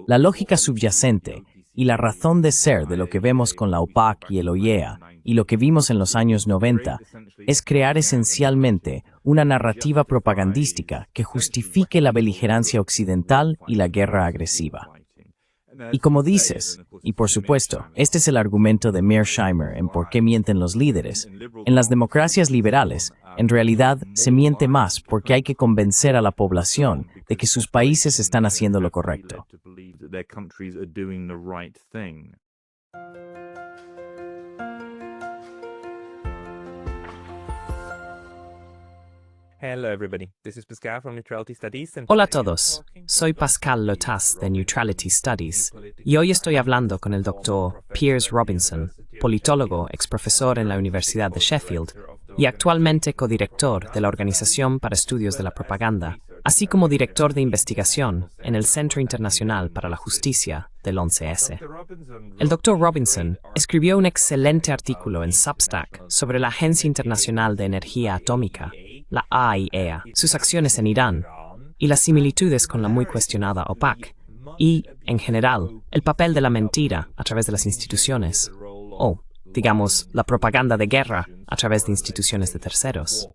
La lógica subyacente y la razón de ser de lo que vemos con la OPAC y el OIEA y lo que vimos en los años 90 es crear esencialmente una narrativa propagandística que justifique la beligerancia occidental y la guerra agresiva. Y como dices, y por supuesto, este es el argumento de Mearsheimer en Por qué mienten los líderes, en las democracias liberales, en realidad se miente más porque hay que convencer a la población de que sus países están haciendo lo correcto. Hola a todos, soy Pascal Lotas de Neutrality Studies y hoy estoy hablando con el doctor Piers Robinson, politólogo, exprofesor en la Universidad de Sheffield y actualmente codirector de la Organización para Estudios de la Propaganda, así como director de investigación en el Centro Internacional para la Justicia del 11S. El Dr. Robinson escribió un excelente artículo en Substack sobre la Agencia Internacional de Energía Atómica, la AIEA, sus acciones en Irán y las similitudes con la muy cuestionada OPAC y, en general, el papel de la mentira a través de las instituciones o, digamos, la propaganda de guerra a través de instituciones de terceros.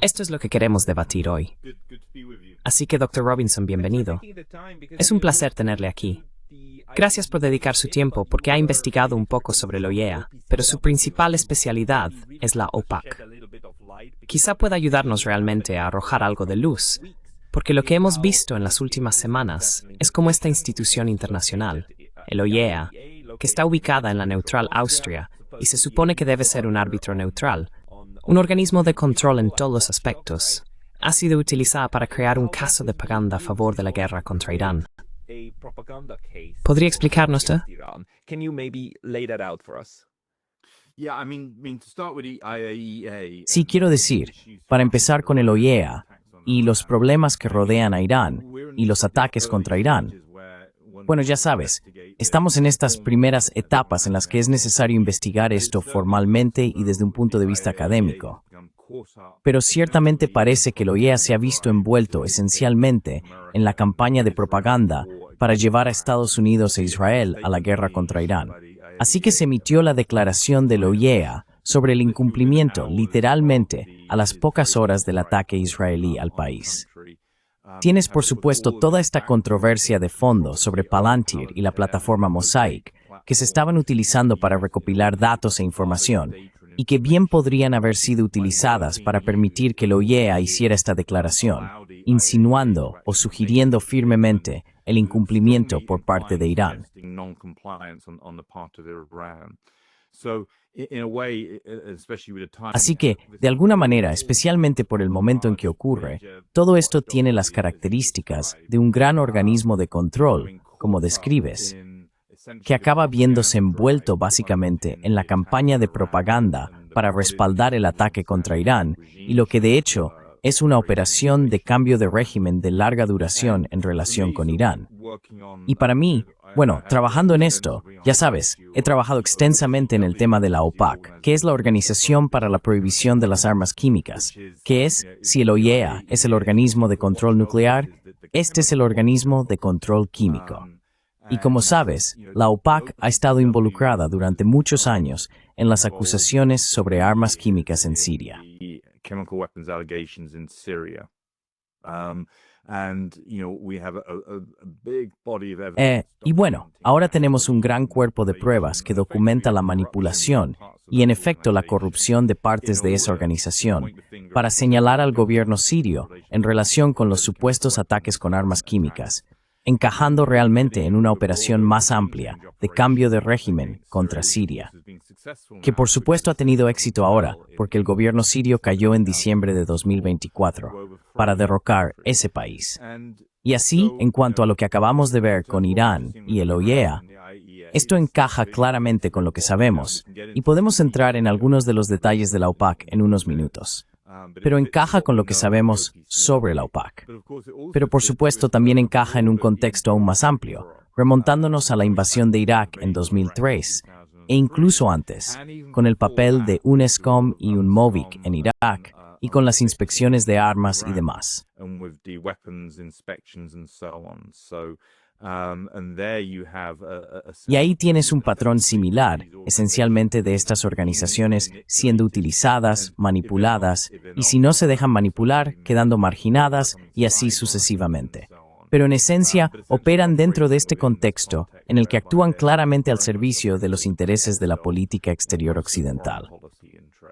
Esto es lo que queremos debatir hoy. Así que, Dr. Robinson, bienvenido. Es un placer tenerle aquí. Gracias por dedicar su tiempo porque ha investigado un poco sobre el OIEA, pero su principal especialidad es la OPAC. Quizá pueda ayudarnos realmente a arrojar algo de luz, porque lo que hemos visto en las últimas semanas es cómo esta institución internacional, el OIEA, que está ubicada en la neutral Austria y se supone que debe ser un árbitro neutral, un organismo de control en todos los aspectos, ha sido utilizada para crear un caso de propaganda a favor de la guerra contra Irán. ¿Podría explicarnos esto? Sí, quiero decir, para empezar con el OIEA y los problemas que rodean a Irán y los ataques contra Irán. Bueno, ya sabes, estamos en estas primeras etapas en las que es necesario investigar esto formalmente y desde un punto de vista académico. Pero ciertamente parece que el OIEA se ha visto envuelto esencialmente en la campaña de propaganda para llevar a Estados Unidos e Israel a la guerra contra Irán. Así que se emitió la declaración del OIEA sobre el incumplimiento, literalmente, a las pocas horas del ataque israelí al país. Tienes, por supuesto, toda esta controversia de fondo sobre Palantir y la plataforma Mosaic, que se estaban utilizando para recopilar datos e información, y que bien podrían haber sido utilizadas para permitir que el OIEA hiciera esta declaración, insinuando o sugiriendo firmemente el incumplimiento por parte de Irán. Así que, de alguna manera, especialmente por el momento en que ocurre, todo esto tiene las características de un gran organismo de control, como describes, que acaba viéndose envuelto básicamente en la campaña de propaganda para respaldar el ataque contra Irán y lo que de hecho es una operación de cambio de régimen de larga duración en relación con Irán. Y para mí, bueno, trabajando en esto, ya sabes, he trabajado extensamente en el tema de la OPAC, que es la Organización para la Prohibición de las Armas Químicas, que es, si el OIEA es el organismo de control nuclear, este es el organismo de control químico. Y como sabes, la OPAC ha estado involucrada durante muchos años en las acusaciones sobre armas químicas en Siria. Y bueno, ahora tenemos un gran cuerpo de pruebas que documenta la manipulación y en efecto la corrupción de partes de esa organización para señalar al gobierno sirio en relación con los supuestos ataques con armas químicas, encajando realmente en una operación más amplia de cambio de régimen contra Siria, que por supuesto ha tenido éxito ahora porque el gobierno sirio cayó en diciembre de 2024 para derrocar ese país. Y así, en cuanto a lo que acabamos de ver con Irán y el OIEA, esto encaja claramente con lo que sabemos, y podemos entrar en algunos de los detalles de la OPAC en unos minutos. Pero encaja con lo que sabemos sobre la OPAC. Pero por supuesto también encaja en un contexto aún más amplio, remontándonos a la invasión de Irak en 2003, e incluso antes, con el papel de UNESCOM y UNMOVIC en Irak, y con las inspecciones de armas y demás. Y ahí tienes un patrón similar, esencialmente de estas organizaciones siendo utilizadas, manipuladas, y si no se dejan manipular, quedando marginadas, y así sucesivamente. Pero en esencia, operan dentro de este contexto, en el que actúan claramente al servicio de los intereses de la política exterior occidental.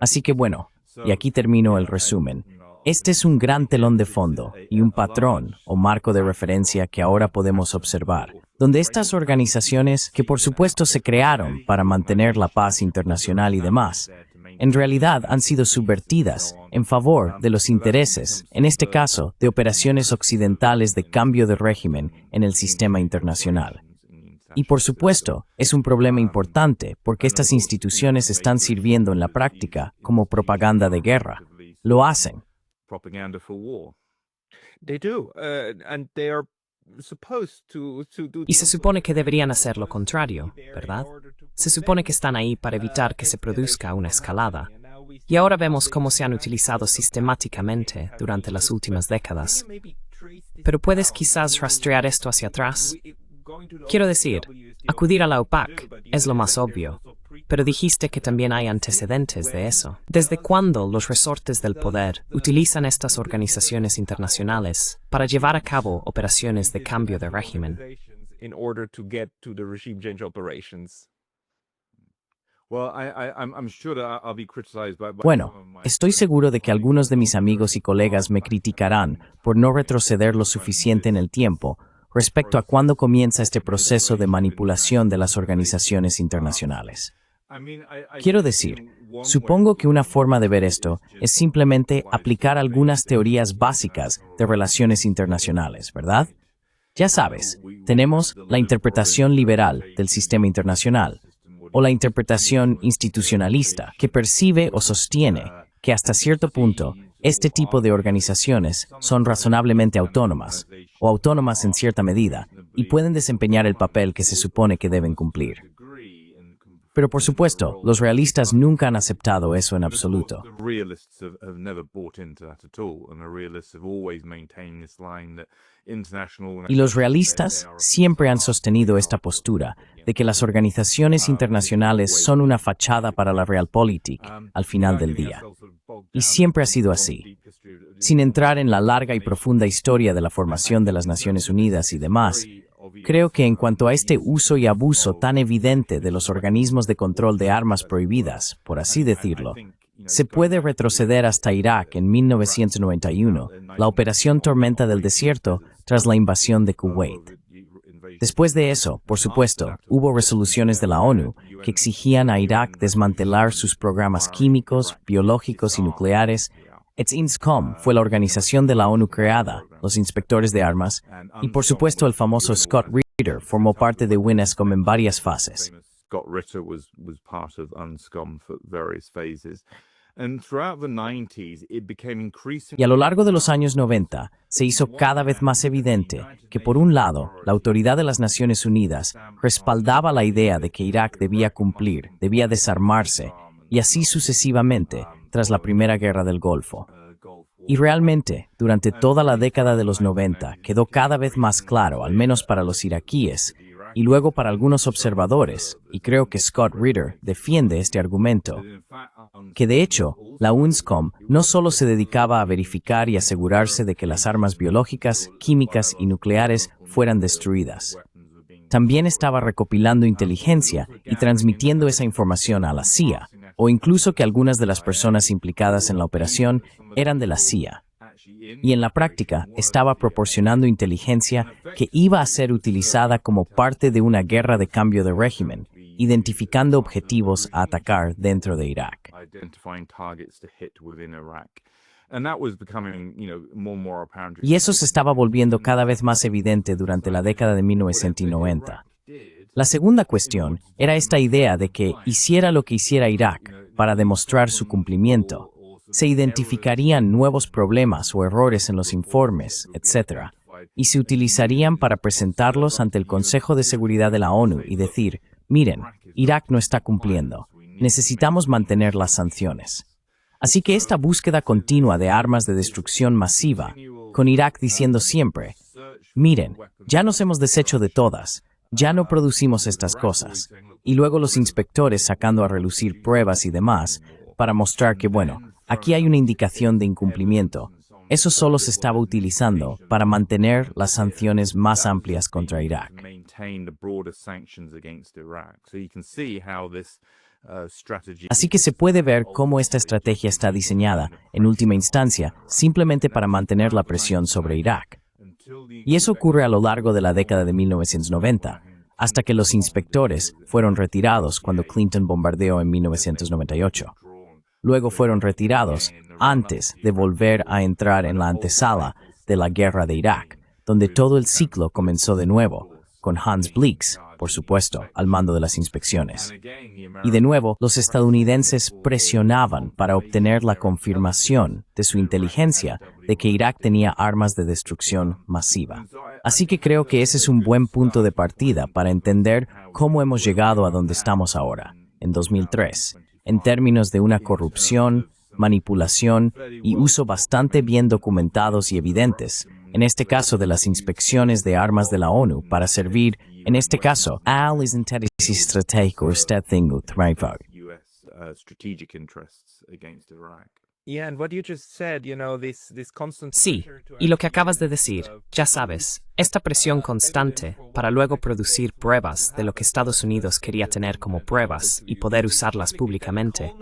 Así que bueno, y aquí termino el resumen. Este es un gran telón de fondo y un patrón o marco de referencia que ahora podemos observar, donde estas organizaciones, que por supuesto se crearon para mantener la paz internacional y demás, en realidad han sido subvertidas en favor de los intereses, en este caso, de operaciones occidentales de cambio de régimen en el sistema internacional. Y por supuesto, es un problema importante porque estas instituciones están sirviendo en la práctica como propaganda de guerra. Lo hacen. Y se supone que deberían hacer lo contrario, ¿verdad? Se supone que están ahí para evitar que se produzca una escalada. Y ahora vemos cómo se han utilizado sistemáticamente durante las últimas décadas. Pero ¿puedes quizás rastrear esto hacia atrás? Quiero decir, acudir a la OPAC es lo más obvio, pero dijiste que también hay antecedentes de eso. ¿Desde cuándo los resortes del poder utilizan estas organizaciones internacionales para llevar a cabo operaciones de cambio de régimen? Bueno, estoy seguro de que algunos de mis amigos y colegas me criticarán por no retroceder lo suficiente en el tiempo respecto a cuándo comienza este proceso de manipulación de las organizaciones internacionales. Quiero decir, supongo que una forma de ver esto es simplemente aplicar algunas teorías básicas de relaciones internacionales, ¿verdad? Ya sabes, tenemos la interpretación liberal del sistema internacional, o la interpretación institucionalista, que percibe o sostiene que hasta cierto punto este tipo de organizaciones son razonablemente autónomas, o autónomas en cierta medida, y pueden desempeñar el papel que se supone que deben cumplir. Pero por supuesto, los realistas nunca han aceptado eso en absoluto. Y los realistas siempre han sostenido esta postura de que las organizaciones internacionales son una fachada para la realpolitik al final del día. Y siempre ha sido así. Sin entrar en la larga y profunda historia de la formación de las Naciones Unidas y demás, creo que en cuanto a este uso y abuso tan evidente de los organismos de control de armas prohibidas, por así decirlo, se puede retroceder hasta Irak en 1991, la Operación Tormenta del Desierto, tras la invasión de Kuwait. Después de eso, por supuesto, hubo resoluciones de la ONU que exigían a Irak desmantelar sus programas químicos, biológicos y nucleares. INSCOM fue la organización de la ONU creada, los inspectores de armas, y por supuesto el famoso Scott Ritter formó parte de UNESCOM en varias fases. Y a lo largo de los años 90, se hizo cada vez más evidente que, por un lado, la autoridad de las Naciones Unidas respaldaba la idea de que Irak debía cumplir, debía desarmarse, y así sucesivamente, tras la Primera Guerra del Golfo. Y realmente, durante toda la década de los 90, quedó cada vez más claro, al menos para los iraquíes, y luego para algunos observadores, y creo que Scott Ritter defiende este argumento, que de hecho, la UNSCOM no solo se dedicaba a verificar y asegurarse de que las armas biológicas, químicas y nucleares fueran destruidas. También estaba recopilando inteligencia y transmitiendo esa información a la CIA, o incluso que algunas de las personas implicadas en la operación eran de la CIA. Y en la práctica estaba proporcionando inteligencia que iba a ser utilizada como parte de una guerra de cambio de régimen, identificando objetivos a atacar dentro de Irak. Y eso se estaba volviendo cada vez más evidente durante la década de 1990. La segunda cuestión era esta idea de que, hiciera lo que hiciera Irak para demostrar su cumplimiento, se identificarían nuevos problemas o errores en los informes, etc., y se utilizarían para presentarlos ante el Consejo de Seguridad de la ONU y decir, miren, Irak no está cumpliendo. Necesitamos mantener las sanciones. Así que esta búsqueda continua de armas de destrucción masiva, con Irak diciendo siempre, miren, ya nos hemos deshecho de todas, ya no producimos estas cosas, y luego los inspectores sacando a relucir pruebas y demás, para mostrar que, bueno, aquí hay una indicación de incumplimiento. Eso solo se estaba utilizando para mantener las sanciones más amplias contra Irak. Así que se puede ver cómo esta estrategia está diseñada, en última instancia, simplemente para mantener la presión sobre Irak. Y eso ocurre a lo largo de la década de 1990, hasta que los inspectores fueron retirados cuando Clinton bombardeó en 1998. Luego fueron retirados antes de volver a entrar en la antesala de la guerra de Irak, donde todo el ciclo comenzó de nuevo, con Hans Blix, por supuesto, al mando de las inspecciones. Y de nuevo, los estadounidenses presionaban para obtener la confirmación de su inteligencia de que Irak tenía armas de destrucción masiva. Así que creo que ese es un buen punto de partida para entender cómo hemos llegado a donde estamos ahora, en 2003, en términos de una corrupción, manipulación y uso bastante bien documentados y evidentes, en este caso de las inspecciones de armas de la ONU para servir, en este caso, al interesse estratégico estadounidense. Sí, y lo que acabas de decir, ya sabes, esta presión constante para luego producir pruebas de lo que Estados Unidos quería tener como pruebas y poder usarlas públicamente,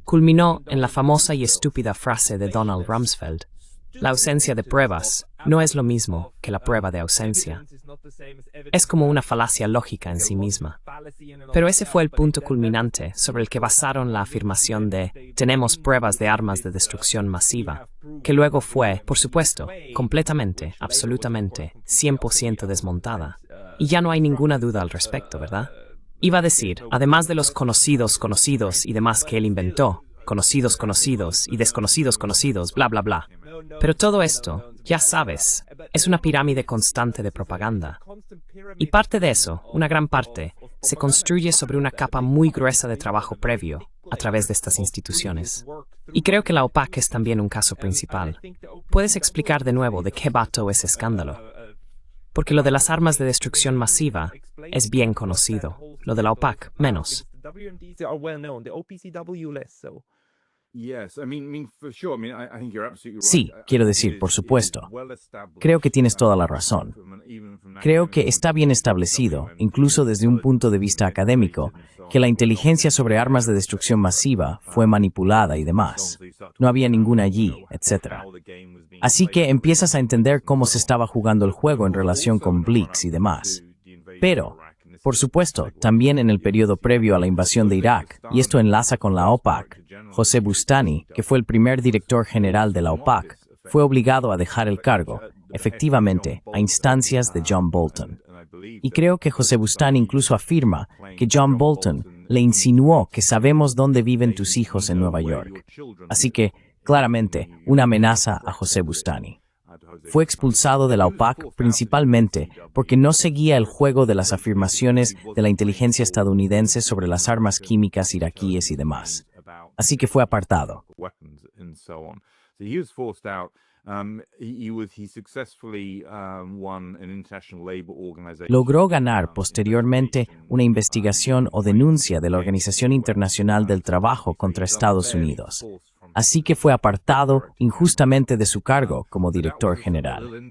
culminó en la famosa y estúpida frase de Donald Rumsfeld: la ausencia de pruebas no es lo mismo que la prueba de ausencia. Es como una falacia lógica en sí misma. Pero ese fue el punto culminante sobre el que basaron la afirmación de «tenemos pruebas de armas de destrucción masiva», que luego fue, por supuesto, completamente, absolutamente, 100% desmontada. Y ya no hay ninguna duda al respecto, ¿verdad? Iba a decir, además de los conocidos y demás que él inventó, conocidos y desconocidos conocidos, bla, bla, bla. Pero todo esto, ya sabes, es una pirámide constante de propaganda. Y parte de eso, una gran parte, se construye sobre una capa muy gruesa de trabajo previo a través de estas instituciones. Y creo que la OPAC es también un caso principal. ¿Puedes explicar de nuevo de qué va todo ese escándalo? Porque lo de las armas de destrucción masiva es bien conocido, lo de la OPAC menos. Sí, quiero decir, por supuesto. Creo que tienes toda la razón. Creo que está bien establecido, incluso desde un punto de vista académico, que la inteligencia sobre armas de destrucción masiva fue manipulada y demás. No había ninguna allí, etc. Así que empiezas a entender cómo se estaba jugando el juego en relación con Blix y demás. Pero, por supuesto, también en el periodo previo a la invasión de Irak, y esto enlaza con la OPAC, José Bustani, que fue el primer director general de la OPAC, fue obligado a dejar el cargo, efectivamente, a instancias de John Bolton. Y creo que José Bustani incluso afirma que John Bolton le insinuó que sabemos dónde viven tus hijos en Nueva York. Así que, claramente, una amenaza a José Bustani. Fue expulsado de la OPAC principalmente porque no seguía el juego de las afirmaciones de la inteligencia estadounidense sobre las armas químicas iraquíes y demás. Así que fue apartado. Logró ganar posteriormente una investigación o denuncia de la Organización Internacional del Trabajo contra Estados Unidos. Así que fue apartado injustamente de su cargo como director general.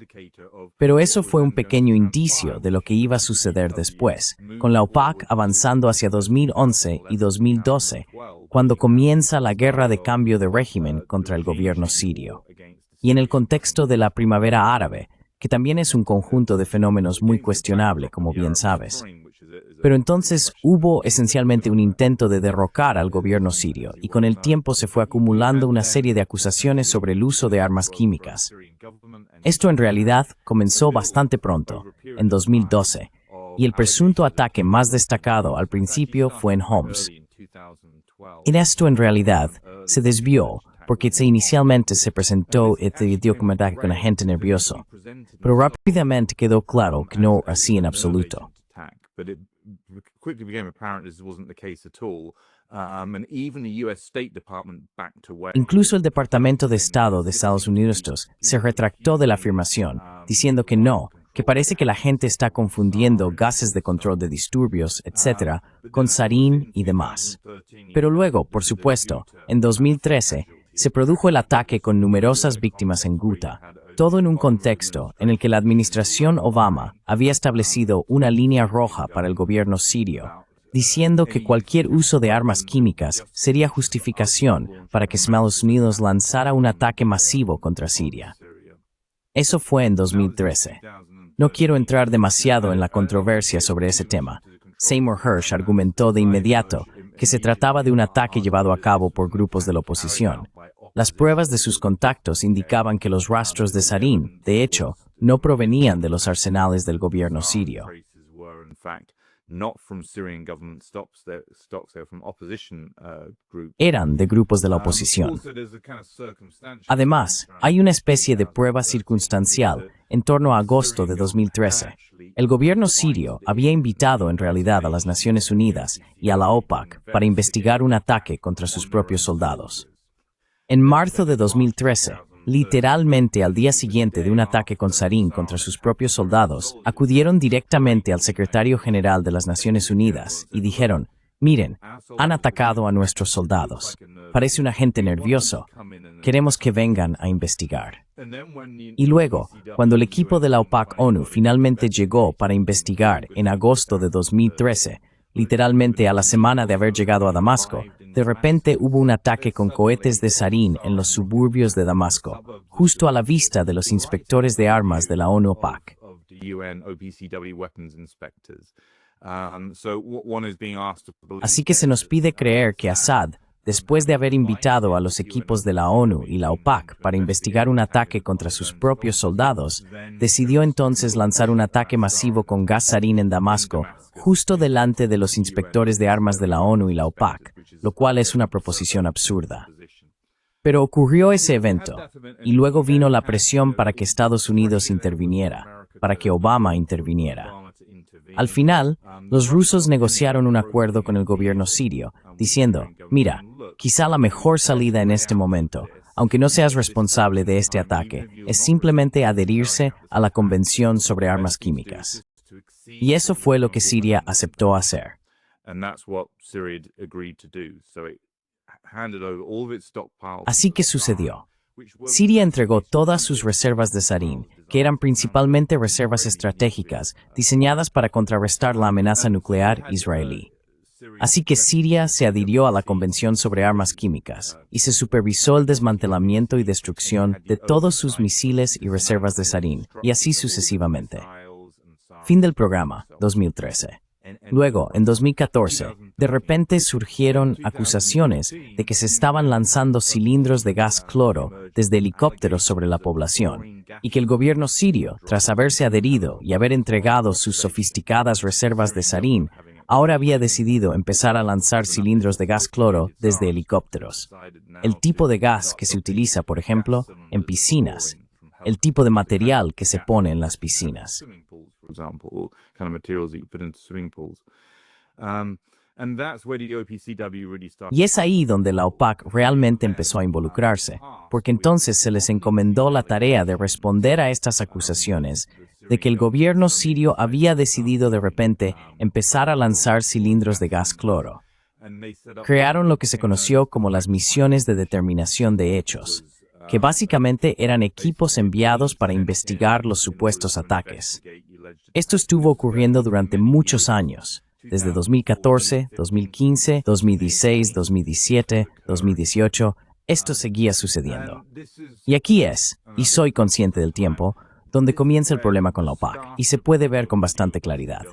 Pero eso fue un pequeño indicio de lo que iba a suceder después, con la OPAC avanzando hacia 2011 y 2012, cuando comienza la guerra de cambio de régimen contra el gobierno sirio. Y en el contexto de la primavera árabe, que también es un conjunto de fenómenos muy cuestionable, como bien sabes. Pero entonces hubo esencialmente un intento de derrocar al gobierno sirio y con el tiempo se fue acumulando una serie de acusaciones sobre el uso de armas químicas. Esto en realidad comenzó bastante pronto, en 2012, y el presunto ataque más destacado al principio fue en Homs. En esto en realidad se desvió porque inicialmente se presentó este documental con agente nervioso, pero rápidamente quedó claro que no así en absoluto. quickly became apparent this wasn't the case at all. And even the US State Department backed away. Incluso el Departamento de Estado de Estados Unidos se retractó de la afirmación, diciendo que no, que parece que la gente está confundiendo gases de control de disturbios, etc., con sarín y demás. Pero luego, por supuesto, en 2013, se produjo el ataque con numerosas víctimas en Ghouta, todo en un contexto en el que la administración Obama había establecido una línea roja para el gobierno sirio, diciendo que cualquier uso de armas químicas sería justificación para que Estados Unidos lanzara un ataque masivo contra Siria. Eso fue en 2013. No quiero entrar demasiado en la controversia sobre ese tema. Seymour Hersh argumentó de inmediato que se trataba de un ataque llevado a cabo por grupos de la oposición. Las pruebas de sus contactos indicaban que los rastros de sarín, de hecho, no provenían de los arsenales del gobierno sirio. Eran de grupos de la oposición. Además, hay una especie de prueba circunstancial en torno a agosto de 2013. El gobierno sirio había invitado en realidad a las Naciones Unidas y a la OPAC para investigar un ataque contra sus propios soldados. En marzo de 2013, literalmente al día siguiente de un ataque con sarín contra sus propios soldados, acudieron directamente al secretario general de las Naciones Unidas y dijeron: miren, han atacado a nuestros soldados. Parece un agente nervioso. Queremos que vengan a investigar. Y luego, cuando el equipo de la OPAC-ONU finalmente llegó para investigar en agosto de 2013, literalmente a la semana de haber llegado a Damasco, de repente hubo un ataque con cohetes de sarín en los suburbios de Damasco, justo a la vista de los inspectores de armas de la ONU-OPAC. Así que se nos pide creer que Assad, después de haber invitado a los equipos de la ONU y la OPAC para investigar un ataque contra sus propios soldados, decidió entonces lanzar un ataque masivo con gas sarín en Damasco, justo delante de los inspectores de armas de la ONU y la OPAC, lo cual es una proposición absurda. Pero ocurrió ese evento, y luego vino la presión para que Estados Unidos interviniera, para que Obama interviniera. Al final, los rusos negociaron un acuerdo con el gobierno sirio, diciendo: mira, quizá la mejor salida en este momento, aunque no seas responsable de este ataque, es simplemente adherirse a la Convención sobre Armas Químicas. Y eso fue lo que Siria aceptó hacer. Así que sucedió. Siria entregó todas sus reservas de sarín, que eran principalmente reservas estratégicas, diseñadas para contrarrestar la amenaza nuclear israelí. Así que Siria se adhirió a la Convención sobre Armas Químicas y se supervisó el desmantelamiento y destrucción de todos sus misiles y reservas de sarín, y así sucesivamente. Fin del programa, 2013. Luego, en 2014, de repente surgieron acusaciones de que se estaban lanzando cilindros de gas cloro desde helicópteros sobre la población, y que el gobierno sirio, tras haberse adherido y haber entregado sus sofisticadas reservas de sarín, ahora había decidido empezar a lanzar cilindros de gas cloro desde helicópteros. El tipo de gas que se utiliza, por ejemplo, en piscinas. El tipo de material que se pone en las piscinas. Y es ahí donde la OPAC realmente empezó a involucrarse, porque entonces se les encomendó la tarea de responder a estas acusaciones de que el gobierno sirio había decidido de repente empezar a lanzar cilindros de gas cloro. Crearon lo que se conoció como las misiones de determinación de hechos, que básicamente eran equipos enviados para investigar los supuestos ataques. Esto estuvo ocurriendo durante muchos años, desde 2014, 2015, 2016, 2017, 2018, esto seguía sucediendo. Y aquí es, y soy consciente del tiempo, donde comienza el problema con la OPAC, y se puede ver con bastante claridad.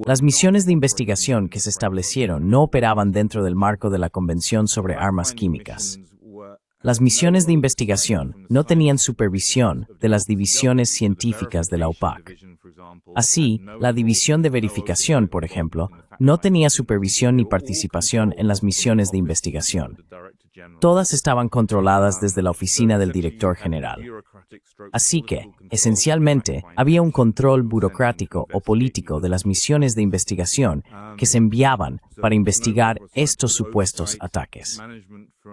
Las misiones de investigación que se establecieron no operaban dentro del marco de la Convención sobre Armas Químicas. Las misiones de investigación no tenían supervisión de las divisiones científicas de la OPAC. Así, la División de Verificación, por ejemplo, no tenía supervisión ni participación en las misiones de investigación. Todas estaban controladas desde la oficina del director general. Así que, esencialmente, había un control burocrático o político de las misiones de investigación que se enviaban para investigar estos supuestos ataques.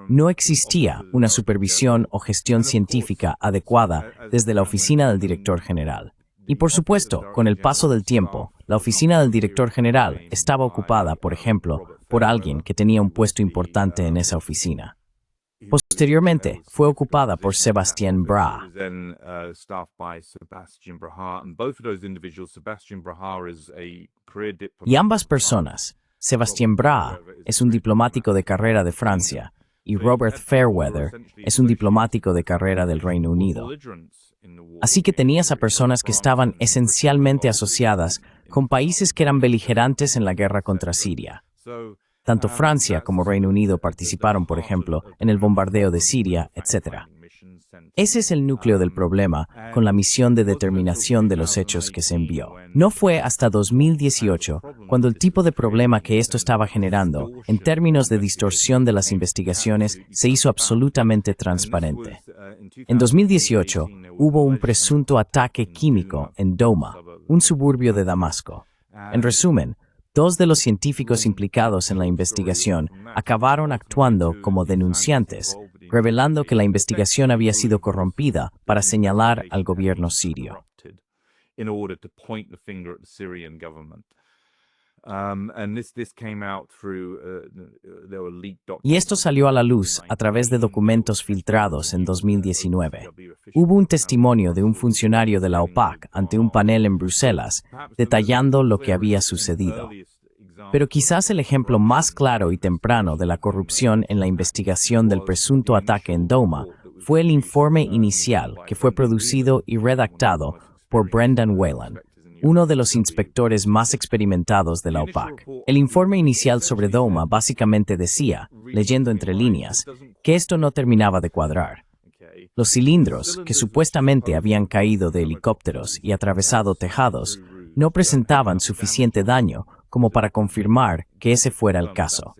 No existía una supervisión o gestión científica adecuada desde la oficina del director general. Y por supuesto, con el paso del tiempo, la oficina del director general estaba ocupada, por ejemplo, por alguien que tenía un puesto importante en esa oficina. Posteriormente, fue ocupada por Sébastien Bras. Y ambas personas, Sébastien Bras es un diplomático de carrera de Francia y Robert Fairweather es un diplomático de carrera del Reino Unido. Así que tenías a personas que estaban esencialmente asociadas con países que eran beligerantes en la guerra contra Siria. Tanto Francia como Reino Unido participaron, por ejemplo, en el bombardeo de Siria, etc. Ese es el núcleo del problema con la misión de determinación de los hechos que se envió. No fue hasta 2018 cuando el tipo de problema que esto estaba generando, en términos de distorsión de las investigaciones, se hizo absolutamente transparente. En 2018 hubo un presunto ataque químico en Douma, un suburbio de Damasco. En resumen, 2 de los científicos implicados en la investigación acabaron actuando como denunciantes, revelando que la investigación había sido corrompida para señalar al gobierno sirio. Y esto salió a la luz a través de documentos filtrados en 2019. Hubo un testimonio de un funcionario de la OPAC ante un panel en Bruselas, detallando lo que había sucedido. Pero quizás el ejemplo más claro y temprano de la corrupción en la investigación del presunto ataque en Douma fue el informe inicial que fue producido y redactado por Brendan Whelan, uno de los inspectores más experimentados de la OPAC. El informe inicial sobre Douma básicamente decía, leyendo entre líneas, que esto no terminaba de cuadrar. Los cilindros, que supuestamente habían caído de helicópteros y atravesado tejados, no presentaban suficiente daño como para confirmar que ese fuera el caso.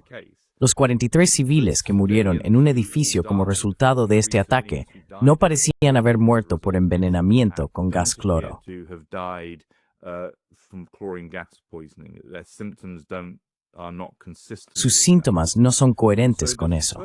Los 43 civiles que murieron en un edificio como resultado de este ataque no parecían haber muerto por envenenamiento con gas cloro. Sus síntomas no son coherentes con eso.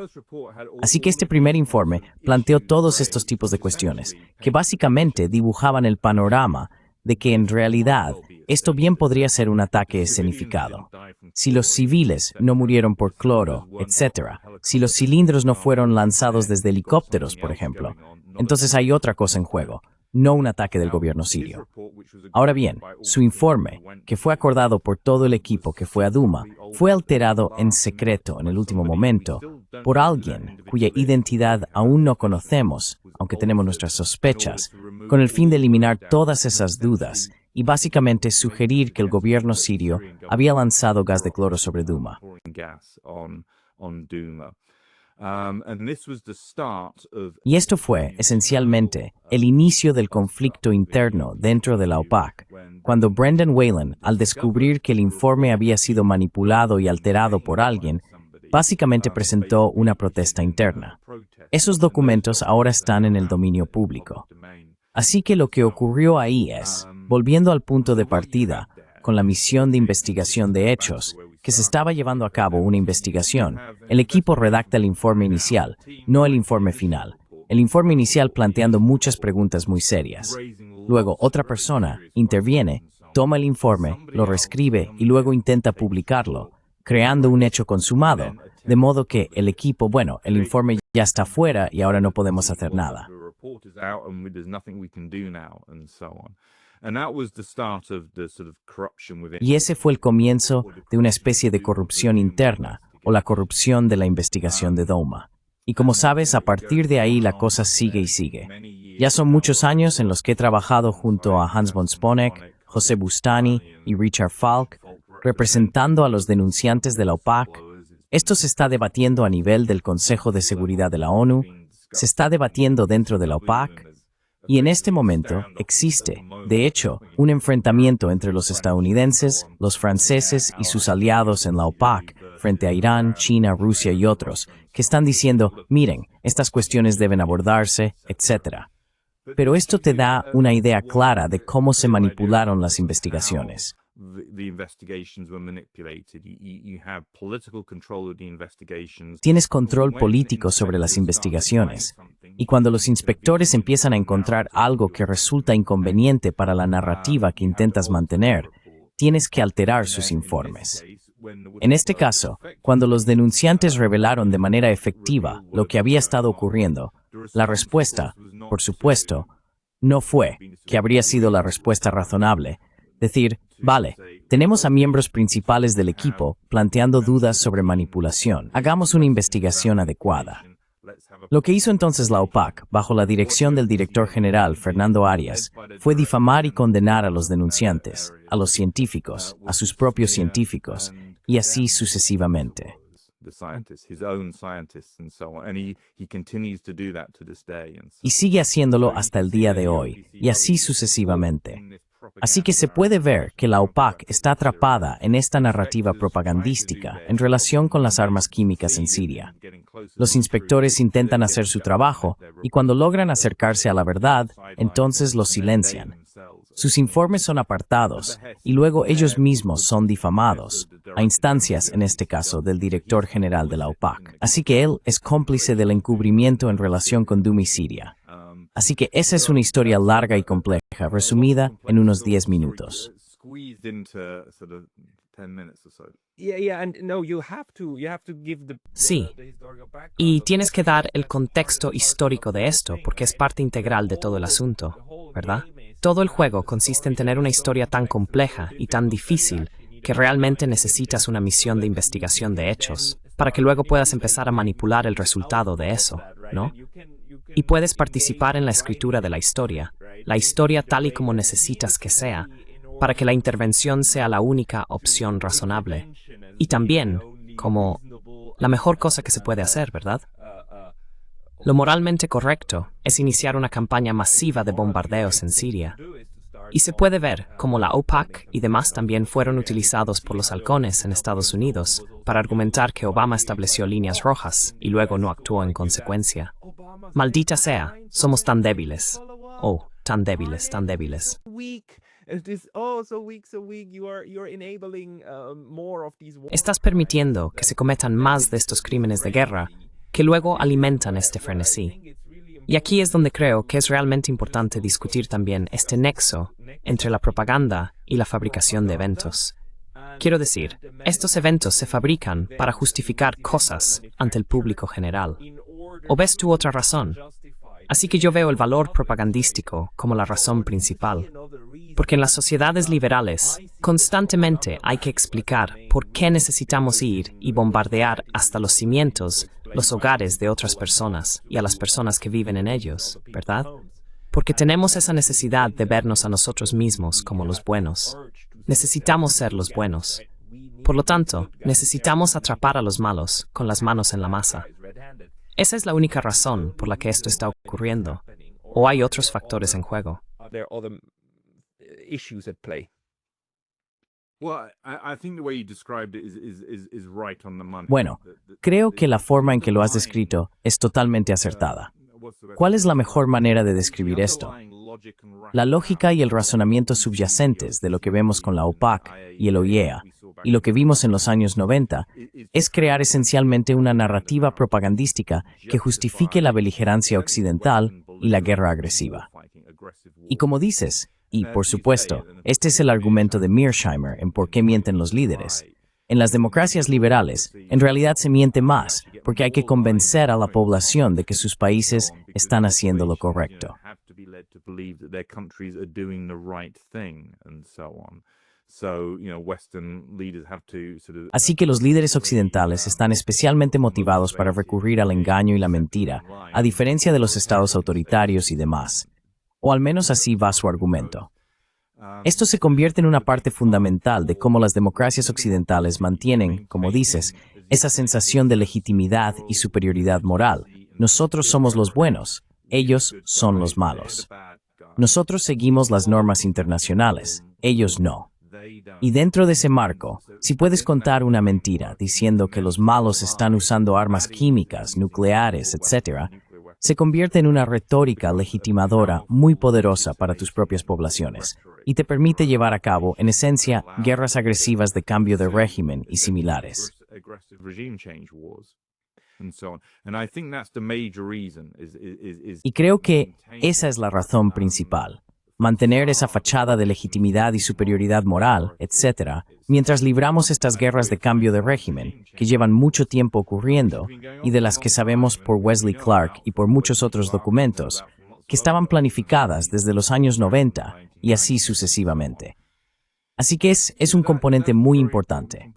Así que este primer informe planteó todos estos tipos de cuestiones, que básicamente dibujaban el panorama de que en realidad esto bien podría ser un ataque escenificado. Si los civiles no murieron por cloro, etc., si los cilindros no fueron lanzados desde helicópteros, por ejemplo, entonces hay otra cosa en juego, no un ataque del gobierno sirio. Ahora bien, su informe, que fue acordado por todo el equipo que fue a Douma, fue alterado en secreto en el último momento por alguien cuya identidad aún no conocemos, aunque tenemos nuestras sospechas, con el fin de eliminar todas esas dudas y básicamente sugerir que el gobierno sirio había lanzado gas de cloro sobre Douma. Y esto fue, esencialmente, el inicio del conflicto interno dentro de la OPAC, cuando Brendan Whelan, al descubrir que el informe había sido manipulado y alterado por alguien, básicamente presentó una protesta interna. Esos documentos ahora están en el dominio público. Así que lo que ocurrió ahí es, volviendo al punto de partida, con la misión de investigación de hechos, que se estaba llevando a cabo una investigación, el equipo redacta el informe inicial, no el informe final. El informe inicial planteando muchas preguntas muy serias. Luego otra persona interviene, toma el informe, lo reescribe y luego intenta publicarlo, creando un hecho consumado, de modo que el equipo, el informe ya está fuera y ahora no podemos hacer nada. Y ese fue el comienzo de una especie de corrupción interna, o la corrupción de la investigación de Douma. Y como sabes, a partir de ahí la cosa sigue y sigue. Ya son muchos años en los que he trabajado junto a Hans von Sponeck, José Bustani y Richard Falk, representando a los denunciantes de la OPAC. Esto se está debatiendo a nivel del Consejo de Seguridad de la ONU, se está debatiendo dentro de la OPAC, y en este momento existe, de hecho, un enfrentamiento entre los estadounidenses, los franceses y sus aliados en la OPAC frente a Irán, China, Rusia y otros, que están diciendo, miren, estas cuestiones deben abordarse, etc. Pero esto te da una idea clara de cómo se manipularon las investigaciones. Tienes control político sobre las investigaciones, y cuando los inspectores empiezan a encontrar algo que resulta inconveniente para la narrativa que intentas mantener, tienes que alterar sus informes. En este caso, cuando los denunciantes revelaron de manera efectiva lo que había estado ocurriendo, la respuesta, por supuesto, no fue, que habría sido la respuesta razonable, decir, vale, tenemos a miembros principales del equipo planteando dudas sobre manipulación. Hagamos una investigación adecuada. Lo que hizo entonces la OPAC, bajo la dirección del director general Fernando Arias, fue difamar y condenar a los denunciantes, a los científicos, a sus propios científicos, y así sucesivamente. Y sigue haciéndolo hasta el día de hoy, y así sucesivamente. Así que se puede ver que la OPAC está atrapada en esta narrativa propagandística en relación con las armas químicas en Siria. Los inspectores intentan hacer su trabajo y cuando logran acercarse a la verdad, entonces los silencian. Sus informes son apartados y luego ellos mismos son difamados, a instancias, en este caso, del director general de la OPAC. Así que él es cómplice del encubrimiento en relación con Dumi Siria. Así que esa es una historia larga y compleja, resumida en unos 10 minutos. Sí, y tienes que dar el contexto histórico de esto, porque es parte integral de todo el asunto, ¿verdad? Todo el juego consiste en tener una historia tan compleja y tan difícil que realmente necesitas una misión de investigación de hechos, para que luego puedas empezar a manipular el resultado de eso, ¿no? Y puedes participar en la escritura de la historia tal y como necesitas que sea, para que la intervención sea la única opción razonable. Y también, como la mejor cosa que se puede hacer, ¿verdad? Lo moralmente correcto es iniciar una campaña masiva de bombardeos en Siria. Y se puede ver cómo la OPAC y demás también fueron utilizados por los halcones en Estados Unidos para argumentar que Obama estableció líneas rojas y luego no actuó en consecuencia. Maldita sea, somos tan débiles. Oh, tan débiles, tan débiles. Estás permitiendo que se cometan más de estos crímenes de guerra que luego alimentan este frenesí. Y aquí es donde creo que es realmente importante discutir también este nexo entre la propaganda y la fabricación de eventos. Quiero decir, estos eventos se fabrican para justificar cosas ante el público general. ¿O ves tú otra razón? Así que yo veo el valor propagandístico como la razón principal. Porque en las sociedades liberales, constantemente hay que explicar por qué necesitamos ir y bombardear hasta los cimientos los hogares de otras personas y a las personas que viven en ellos, ¿verdad? Porque tenemos esa necesidad de vernos a nosotros mismos como los buenos. Necesitamos ser los buenos. Por lo tanto, necesitamos atrapar a los malos con las manos en la masa. Esa es la única razón por la que esto está ocurriendo. ¿O hay otros factores en juego? Bueno, creo que la forma en que lo has descrito es totalmente acertada. ¿Cuál es la mejor manera de describir esto? La lógica y el razonamiento subyacentes de lo que vemos con la OPAC y el OIEA, y lo que vimos en los años 90, es crear esencialmente una narrativa propagandística que justifique la beligerancia occidental y la guerra agresiva. Y como dices, y por supuesto, este es el argumento de Mearsheimer en Por qué mienten los líderes. En las democracias liberales, en realidad se miente más, porque hay que convencer a la población de que sus países están haciendo lo correcto. Así que los líderes occidentales están especialmente motivados para recurrir al engaño y la mentira, a diferencia de los estados autoritarios y demás. O al menos así va su argumento. Esto se convierte en una parte fundamental de cómo las democracias occidentales mantienen, como dices, esa sensación de legitimidad y superioridad moral. Nosotros somos los buenos, ellos son los malos. Nosotros seguimos las normas internacionales, ellos no. Y dentro de ese marco, si puedes contar una mentira diciendo que los malos están usando armas químicas, nucleares, etc., se convierte en una retórica legitimadora muy poderosa para tus propias poblaciones y te permite llevar a cabo, en esencia, guerras agresivas de cambio de régimen y similares. Y creo que esa es la razón principal. Mantener esa fachada de legitimidad y superioridad moral, etc., mientras libramos estas guerras de cambio de régimen, que llevan mucho tiempo ocurriendo y de las que sabemos por Wesley Clark y por muchos otros documentos, que estaban planificadas desde los años 90 y así sucesivamente. Así que es un componente muy importante.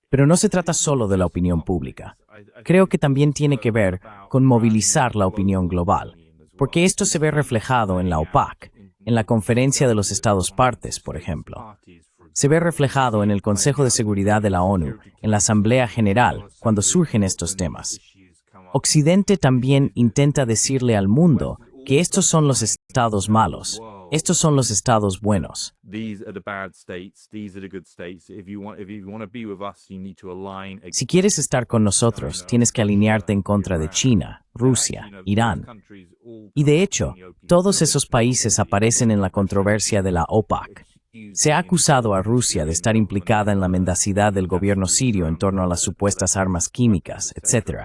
Pero no se trata solo de la opinión pública. Creo que también tiene que ver con movilizar la opinión global, porque esto se ve reflejado en la OPAC, en la Conferencia de los Estados Partes, por ejemplo. Se ve reflejado en el Consejo de Seguridad de la ONU, en la Asamblea General, cuando surgen estos temas. Occidente también intenta decirle al mundo que estos son los estados malos, estos son los estados buenos. Si quieres estar con nosotros, tienes que alinearte en contra de China, Rusia, Irán. Y de hecho, todos esos países aparecen en la controversia de la OPAC. Se ha acusado a Rusia de estar implicada en la mendacidad del gobierno sirio en torno a las supuestas armas químicas, etc.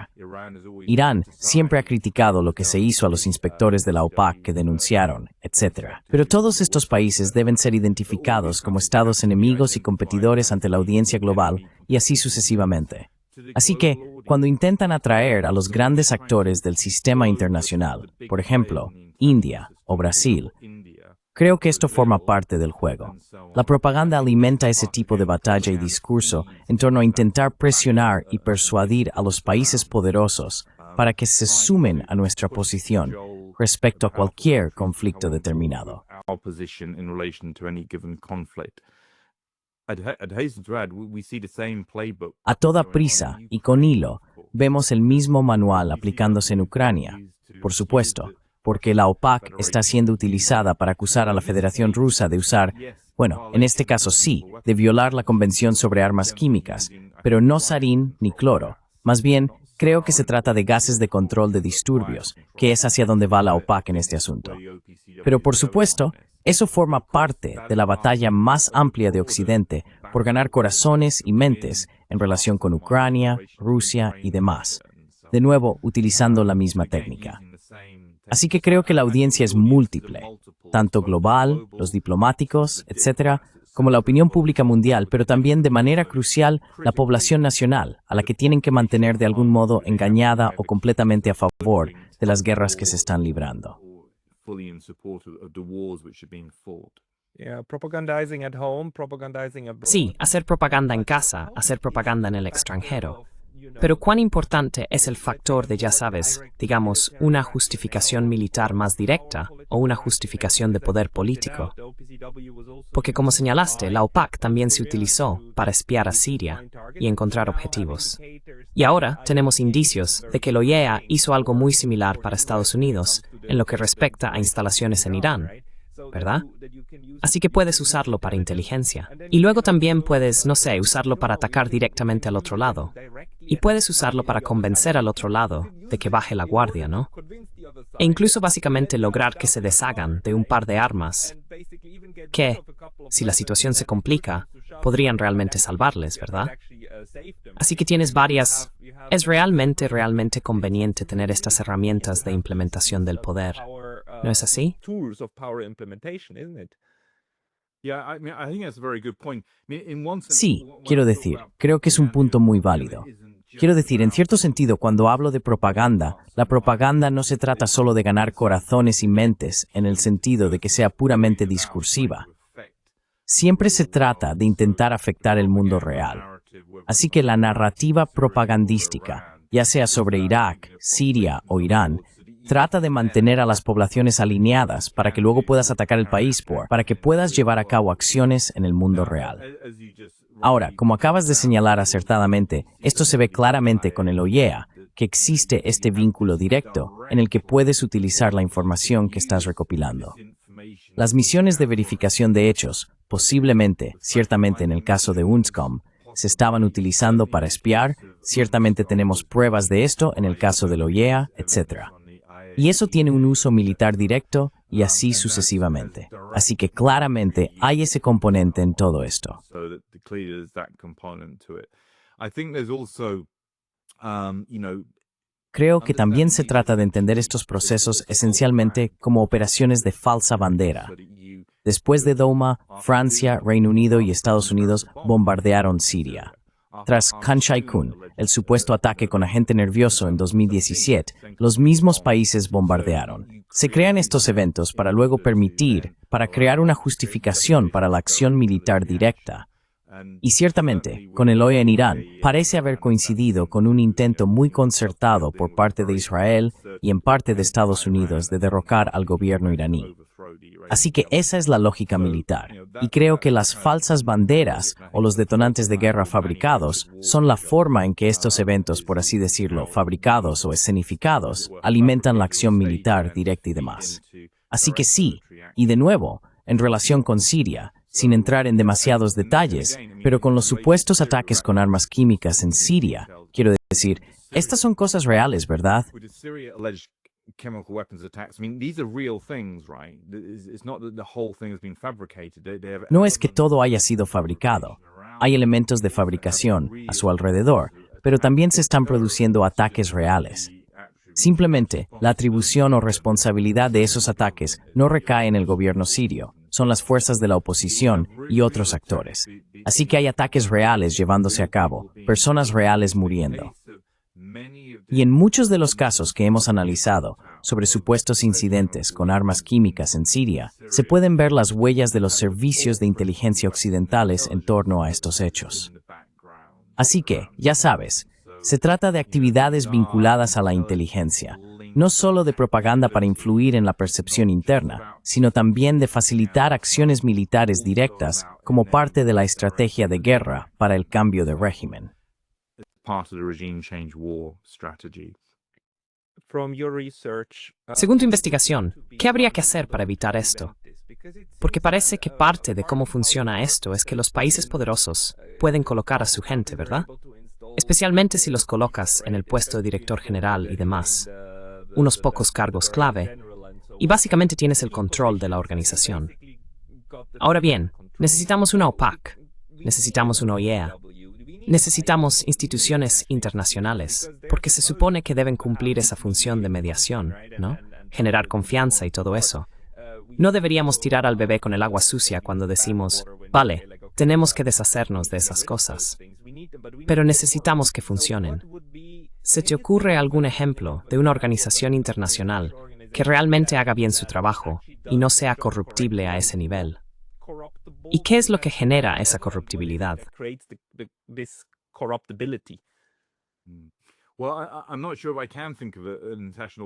Irán siempre ha criticado lo que se hizo a los inspectores de la OPAC que denunciaron, etc. Pero todos estos países deben ser identificados como estados enemigos y competidores ante la audiencia global y así sucesivamente. Así que, cuando intentan atraer a los grandes actores del sistema internacional, por ejemplo, India o Brasil, creo que esto forma parte del juego. La propaganda alimenta ese tipo de batalla y discurso en torno a intentar presionar y persuadir a los países poderosos para que se sumen a nuestra posición respecto a cualquier conflicto determinado. A toda prisa y con hilo, vemos el mismo manual aplicándose en Ucrania, por supuesto, porque la OPAC está siendo utilizada para acusar a la Federación Rusa de usar, bueno, en este caso sí, de violar la Convención sobre Armas Químicas, pero no sarín ni cloro. Más bien, creo que se trata de gases de control de disturbios, que es hacia donde va la OPAC en este asunto. Pero por supuesto, eso forma parte de la batalla más amplia de Occidente por ganar corazones y mentes en relación con Ucrania, Rusia y demás. De nuevo, utilizando la misma técnica. Así que creo que la audiencia es múltiple, tanto global, los diplomáticos, etc., como la opinión pública mundial, pero también de manera crucial la población nacional, a la que tienen que mantener de algún modo engañada o completamente a favor de las guerras que se están librando. Sí, hacer propaganda en casa, hacer propaganda en el extranjero. Pero ¿cuán importante es el factor de, ya sabes, digamos, una justificación militar más directa o una justificación de poder político? Porque como señalaste, la OPAC también se utilizó para espiar a Siria y encontrar objetivos. Y ahora tenemos indicios de que la OEA hizo algo muy similar para Estados Unidos en lo que respecta a instalaciones en Irán, ¿verdad? Así que puedes usarlo para inteligencia. Y luego también puedes, no sé, usarlo para atacar directamente al otro lado. Y puedes usarlo para convencer al otro lado de que baje la guardia, ¿no? E incluso básicamente lograr que se deshagan de un par de armas que, si la situación se complica, podrían realmente salvarles, ¿verdad? Así que tienes varias... Es realmente conveniente tener estas herramientas de implementación del poder. ¿No es así? Sí, quiero decir, creo que es un punto muy válido. Quiero decir, en cierto sentido, cuando hablo de propaganda, la propaganda no se trata solo de ganar corazones y mentes en el sentido de que sea puramente discursiva. Siempre se trata de intentar afectar el mundo real. Así que la narrativa propagandística, ya sea sobre Irak, Siria o Irán, trata de mantener a las poblaciones alineadas para que luego puedas atacar el país para que puedas llevar a cabo acciones en el mundo real. Ahora, como acabas de señalar acertadamente, esto se ve claramente con el OEA, que existe este vínculo directo en el que puedes utilizar la información que estás recopilando. Las misiones de verificación de hechos, posiblemente, ciertamente en el caso de UNSCOM, se estaban utilizando para espiar, ciertamente tenemos pruebas de esto en el caso del OEA, etc. Y eso tiene un uso militar directo y así sucesivamente. Así que claramente hay ese componente en todo esto. Creo que también se trata de entender estos procesos esencialmente como operaciones de falsa bandera. Después de Douma, Francia, Reino Unido y Estados Unidos bombardearon Siria. Tras Khan Shaykhun, el supuesto ataque con agente nervioso en 2017, los mismos países bombardearon. Se crean estos eventos para luego para crear una justificación para la acción militar directa. Y ciertamente, con el hoy en Irán, parece haber coincidido con un intento muy concertado por parte de Israel y en parte de Estados Unidos de derrocar al gobierno iraní. Así que esa es la lógica militar, y creo que las falsas banderas o los detonantes de guerra fabricados son la forma en que estos eventos, por así decirlo, fabricados o escenificados, alimentan la acción militar directa y demás. Así que sí, y de nuevo, en relación con Siria, sin entrar en demasiados detalles, pero con los supuestos ataques con armas químicas en Siria, quiero decir, estas son cosas reales, ¿verdad? Chemical weapons attacks. I mean, these are real things, right? It's not that the whole thing has been fabricated. No es que todo haya sido fabricado. Hay elementos de fabricación a su alrededor, pero también se están produciendo ataques reales. Simplemente, la atribución o responsabilidad de esos ataques no recae en el gobierno sirio, son las fuerzas de la oposición y otros actores. Así que hay ataques reales llevándose a cabo, personas reales muriendo. Y en muchos de los casos que hemos analizado sobre supuestos incidentes con armas químicas en Siria, se pueden ver las huellas de los servicios de inteligencia occidentales en torno a estos hechos. Así que, ya sabes, se trata de actividades vinculadas a la inteligencia, no solo de propaganda para influir en la percepción interna, sino también de facilitar acciones militares directas como parte de la estrategia de guerra para el cambio de régimen. Según tu investigación, ¿qué habría que hacer para evitar esto? Porque parece que parte de cómo funciona esto es que los países poderosos pueden colocar a su gente, ¿verdad? Especialmente si los colocas en el puesto de director general y demás, unos pocos cargos clave, y básicamente tienes el control de la organización. Ahora bien, necesitamos una OPAC, necesitamos una OIEA, necesitamos instituciones internacionales, porque se supone que deben cumplir esa función de mediación, ¿no? Generar confianza y todo eso. No deberíamos tirar al bebé con el agua sucia cuando decimos, vale, tenemos que deshacernos de esas cosas. Pero necesitamos que funcionen. ¿Se te ocurre algún ejemplo de una organización internacional que realmente haga bien su trabajo y no sea corruptible a ese nivel? ¿Y qué es lo que genera esa corruptibilidad?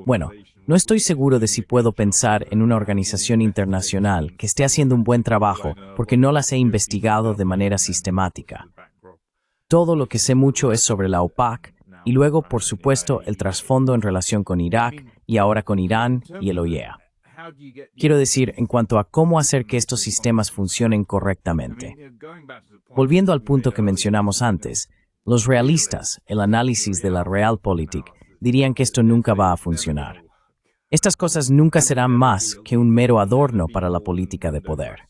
Bueno, no estoy seguro de si puedo pensar en una organización internacional que esté haciendo un buen trabajo porque no las he investigado de manera sistemática. Todo lo que sé mucho es sobre la OPAC y luego, por supuesto, el trasfondo en relación con Irak y ahora con Irán y el OIEA. Quiero decir, en cuanto a cómo hacer que estos sistemas funcionen correctamente. Volviendo al punto que mencionamos antes, los realistas, el análisis de la Realpolitik, dirían que esto nunca va a funcionar. Estas cosas nunca serán más que un mero adorno para la política de poder.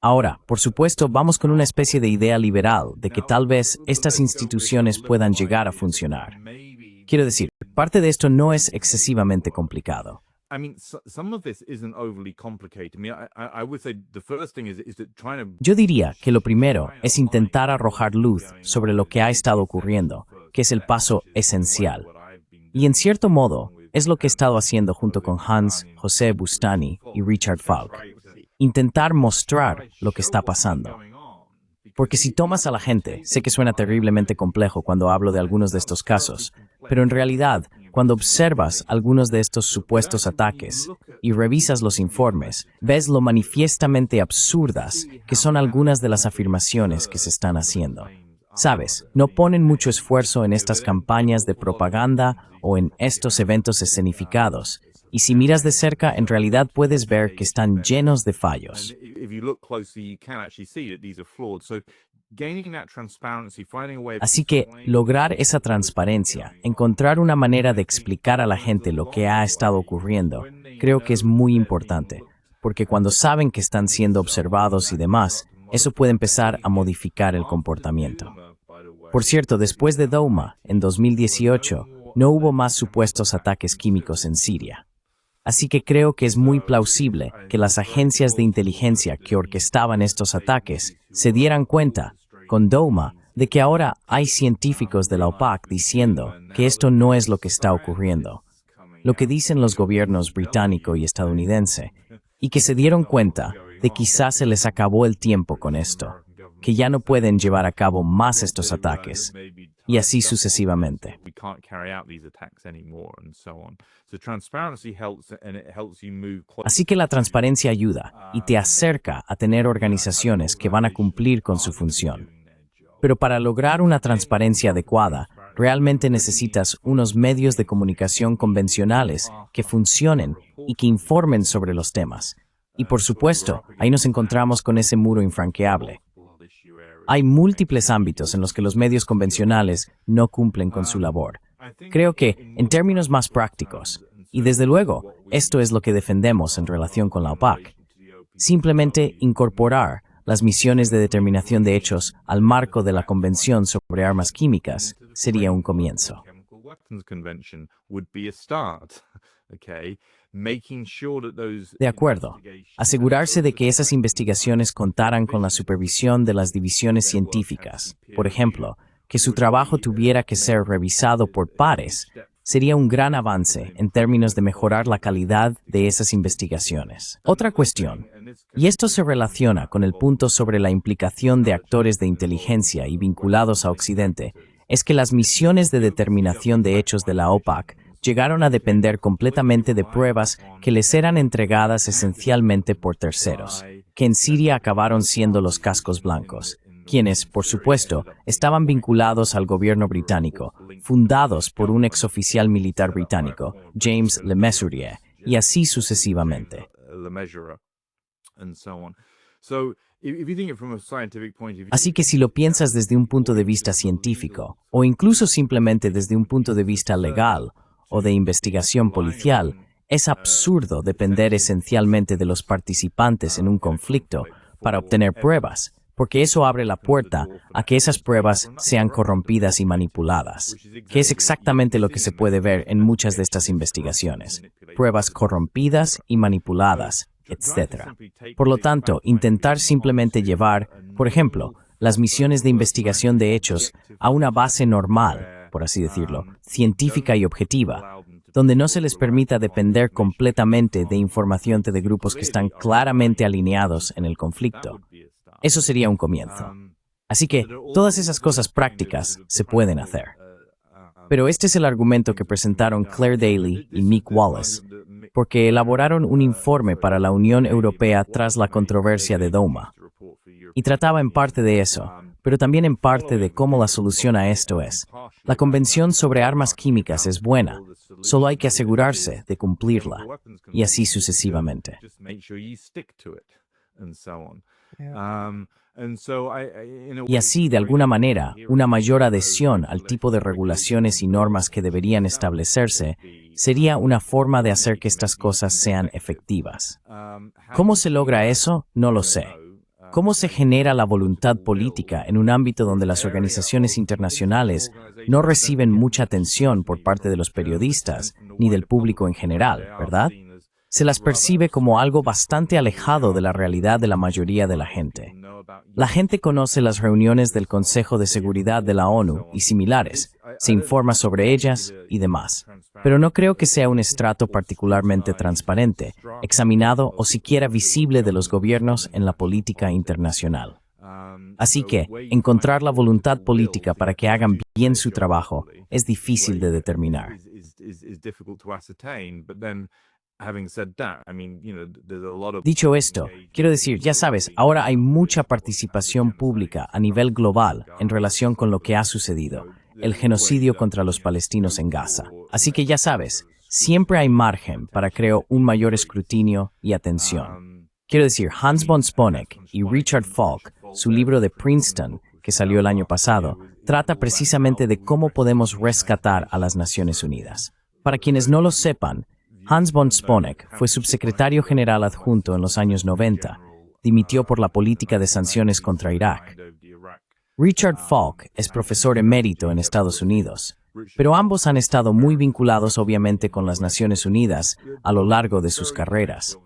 Ahora, por supuesto, vamos con una especie de idea liberal de que tal vez estas instituciones puedan llegar a funcionar. Quiero decir, parte de esto no es excesivamente complicado. Yo diría que lo primero es intentar arrojar luz sobre lo que ha estado ocurriendo, que es el paso esencial. Y en cierto modo, es lo que he estado haciendo junto con Hans José Bustani y Richard Falk. Intentar mostrar lo que está pasando. Porque si tomas a la gente, sé que suena terriblemente complejo cuando hablo de algunos de estos casos, pero en realidad, cuando observas algunos de estos supuestos ataques y revisas los informes, ves lo manifiestamente absurdas que son algunas de las afirmaciones que se están haciendo. Sabes, no ponen mucho esfuerzo en estas campañas de propaganda o en estos eventos escenificados, y si miras de cerca, en realidad puedes ver que están llenos de fallos. Así que lograr esa transparencia, encontrar una manera de explicar a la gente lo que ha estado ocurriendo, creo que es muy importante, porque cuando saben que están siendo observados y demás, eso puede empezar a modificar el comportamiento. Por cierto, después de Douma, en 2018, no hubo más supuestos ataques químicos en Siria. Así que creo que es muy plausible que las agencias de inteligencia que orquestaban estos ataques se dieran cuenta, con Douma, de que ahora hay científicos de la OPAC diciendo que esto no es lo que está ocurriendo, lo que dicen los gobiernos británico y estadounidense, y que se dieron cuenta de quizás se les acabó el tiempo con esto, que ya no pueden llevar a cabo más estos ataques, y así sucesivamente. Así que la transparencia ayuda y te acerca a tener organizaciones que van a cumplir con su función. Pero para lograr una transparencia adecuada, realmente necesitas unos medios de comunicación convencionales que funcionen y que informen sobre los temas. Y por supuesto, ahí nos encontramos con ese muro infranqueable. Hay múltiples ámbitos en los que los medios convencionales no cumplen con su labor. Creo que, en términos más prácticos, y desde luego, esto es lo que defendemos en relación con la OPAC, simplemente incorporar las misiones de determinación de hechos al marco de la Convención sobre Armas Químicas sería un comienzo. De acuerdo. Asegurarse de que esas investigaciones contaran con la supervisión de las divisiones científicas, por ejemplo, que su trabajo tuviera que ser revisado por pares, sería un gran avance en términos de mejorar la calidad de esas investigaciones. Otra cuestión, y esto se relaciona con el punto sobre la implicación de actores de inteligencia y vinculados a Occidente, es que las misiones de determinación de hechos de la OPAC llegaron a depender completamente de pruebas que les eran entregadas esencialmente por terceros, que en Siria acabaron siendo los cascos blancos, quienes, por supuesto, estaban vinculados al gobierno británico, fundados por un exoficial militar británico, James Le Mesurier, y así sucesivamente. Así que si lo piensas desde un punto de vista científico, o incluso simplemente desde un punto de vista legal, o de investigación policial, es absurdo depender esencialmente de los participantes en un conflicto para obtener pruebas, porque eso abre la puerta a que esas pruebas sean corrompidas y manipuladas, que es exactamente lo que se puede ver en muchas de estas investigaciones, pruebas corrompidas y manipuladas, etc. Por lo tanto, intentar simplemente llevar, por ejemplo, las misiones de investigación de hechos a una base normal, por así decirlo, científica y objetiva, donde no se les permita depender completamente de información de grupos que están claramente alineados en el conflicto. Eso sería un comienzo. Así que todas esas cosas prácticas se pueden hacer. Pero este es el argumento que presentaron Claire Daly y Mick Wallace, porque elaboraron un informe para la Unión Europea tras la controversia de Douma. Y trataba en parte de eso, pero también en parte de cómo la solución a esto es: la Convención sobre Armas Químicas es buena, solo hay que asegurarse de cumplirla, y así sucesivamente. Y así, de alguna manera, una mayor adhesión al tipo de regulaciones y normas que deberían establecerse sería una forma de hacer que estas cosas sean efectivas. ¿Cómo se logra eso? No lo sé. ¿Cómo se genera la voluntad política en un ámbito donde las organizaciones internacionales no reciben mucha atención por parte de los periodistas ni del público en general, verdad? Se las percibe como algo bastante alejado de la realidad de la mayoría de la gente. La gente conoce las reuniones del Consejo de Seguridad de la ONU y similares, se informa sobre ellas y demás. Pero no creo que sea un estrato particularmente transparente, examinado o siquiera visible de los gobiernos en la política internacional. Así que, encontrar la voluntad política para que hagan bien su trabajo es difícil de determinar. Dicho esto, quiero decir, ya sabes, ahora hay mucha participación pública a nivel global en relación con lo que ha sucedido, el genocidio contra los palestinos en Gaza. Así que ya sabes, siempre hay margen para, creo, un mayor escrutinio y atención. Quiero decir, Hans von Sponeck y Richard Falk, su libro de Princeton, que salió el año pasado, trata precisamente de cómo podemos rescatar a las Naciones Unidas. Para quienes no lo sepan, Hans von Sponeck fue subsecretario general adjunto en los años 90, dimitió por la política de sanciones contra Irak. Richard Falk es profesor emérito en Estados Unidos, pero ambos han estado muy vinculados obviamente con las Naciones Unidas a lo largo de sus carreras.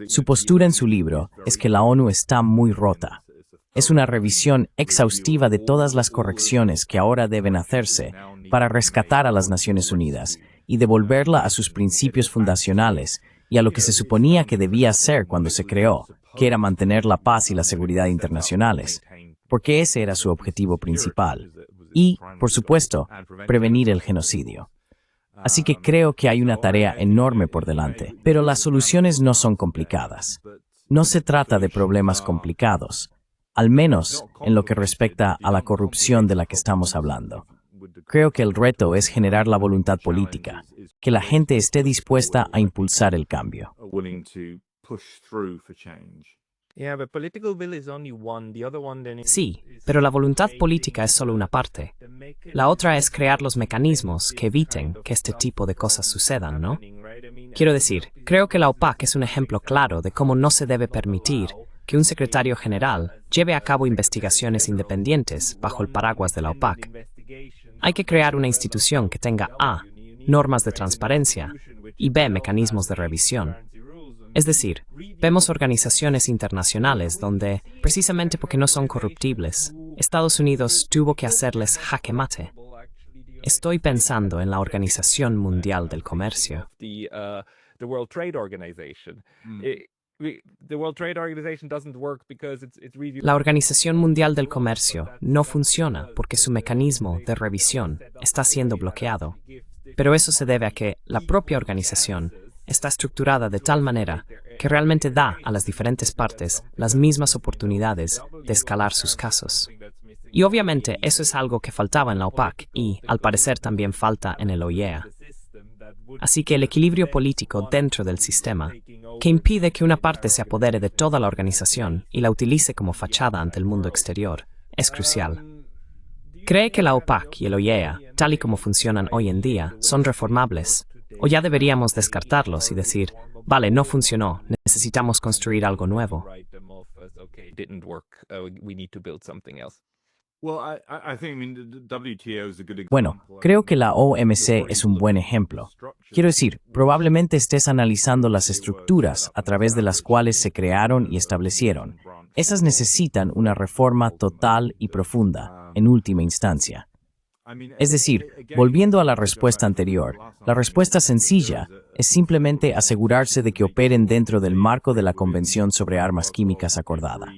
Su postura en su libro es que la ONU está muy rota. Es una revisión exhaustiva de todas las correcciones que ahora deben hacerse para rescatar a las Naciones Unidas y devolverla a sus principios fundacionales y a lo que se suponía que debía ser cuando se creó, que era mantener la paz y la seguridad internacionales, porque ese era su objetivo principal. Y, por supuesto, prevenir el genocidio. Así que creo que hay una tarea enorme por delante, pero las soluciones no son complicadas. No se trata de problemas complicados, al menos en lo que respecta a la corrupción de la que estamos hablando. Creo que el reto es generar la voluntad política, que la gente esté dispuesta a impulsar el cambio. Sí, pero la voluntad política es solo una parte. La otra es crear los mecanismos que eviten que este tipo de cosas sucedan, ¿no? Quiero decir, creo que la OPAC es un ejemplo claro de cómo no se debe permitir que un secretario general lleve a cabo investigaciones independientes bajo el paraguas de la OPAC. Hay que crear una institución que tenga A, normas de transparencia, y B, mecanismos de revisión. Es decir, vemos organizaciones internacionales donde, precisamente porque no son corruptibles, Estados Unidos tuvo que hacerles jaque mate. Estoy pensando en la Organización Mundial del Comercio. La Organización Mundial del Comercio no funciona porque su mecanismo de revisión está siendo bloqueado. Pero eso se debe a que la propia organización está estructurada de tal manera que realmente da a las diferentes partes las mismas oportunidades de escalar sus casos. Y obviamente eso es algo que faltaba en la OPAC y, al parecer, también falta en el OIEA. Así que el equilibrio político dentro del sistema, que impide que una parte se apodere de toda la organización y la utilice como fachada ante el mundo exterior, es crucial. ¿Cree que la OPAC y el OIEA, tal y como funcionan hoy en día, son reformables? ¿O ya deberíamos descartarlos y decir, vale, no funcionó, necesitamos construir algo nuevo? Bueno, creo que la OMC es un buen ejemplo. Quiero decir, probablemente estés analizando las estructuras a través de las cuales se crearon y establecieron. Esas necesitan una reforma total y profunda, en última instancia. Es decir, volviendo a la respuesta anterior, la respuesta sencilla es simplemente asegurarse de que operen dentro del marco de la Convención sobre Armas Químicas acordada.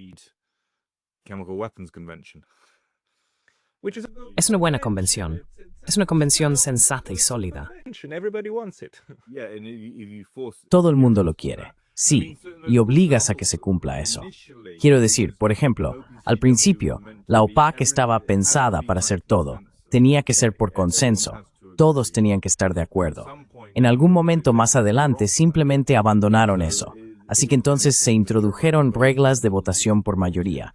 Es una buena convención. Es una convención sensata y sólida. Todo el mundo lo quiere. Sí, y obligas a que se cumpla eso. Quiero decir, por ejemplo, al principio, la OPAC estaba pensada para hacer todo. Tenía que ser por consenso. Todos tenían que estar de acuerdo. En algún momento más adelante simplemente abandonaron eso. Así que entonces se introdujeron reglas de votación por mayoría.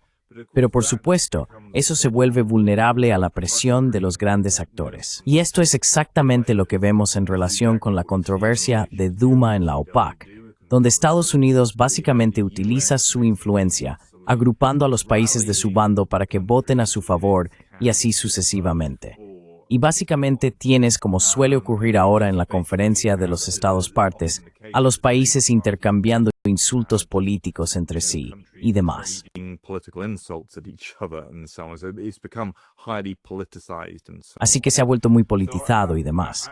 Pero por supuesto, eso se vuelve vulnerable a la presión de los grandes actores. Y esto es exactamente lo que vemos en relación con la controversia de Duma en la OPAC, donde Estados Unidos básicamente utiliza su influencia, agrupando a los países de su bando para que voten a su favor y así sucesivamente. Y básicamente tienes, como suele ocurrir ahora en la conferencia de los Estados partes, a los países intercambiando insultos políticos entre sí y demás. Así que se ha vuelto muy politizado y demás.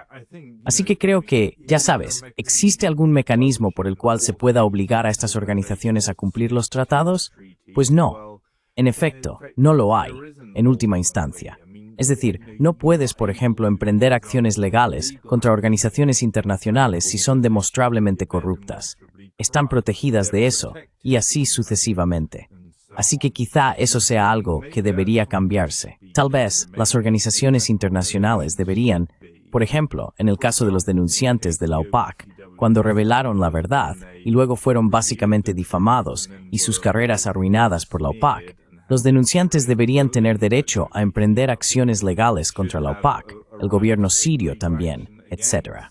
Así que creo que, ya sabes, ¿existe algún mecanismo por el cual se pueda obligar a estas organizaciones a cumplir los tratados? Pues no. En efecto, no lo hay, en última instancia. Es decir, no puedes, por ejemplo, emprender acciones legales contra organizaciones internacionales si son demostrablemente corruptas. Están protegidas de eso, y así sucesivamente. Así que quizá eso sea algo que debería cambiarse. Tal vez las organizaciones internacionales deberían, por ejemplo, en el caso de los denunciantes de la OPAC, cuando revelaron la verdad y luego fueron básicamente difamados y sus carreras arruinadas por la OPAC, los denunciantes deberían tener derecho a emprender acciones legales contra la OPAC, el gobierno sirio también, etc.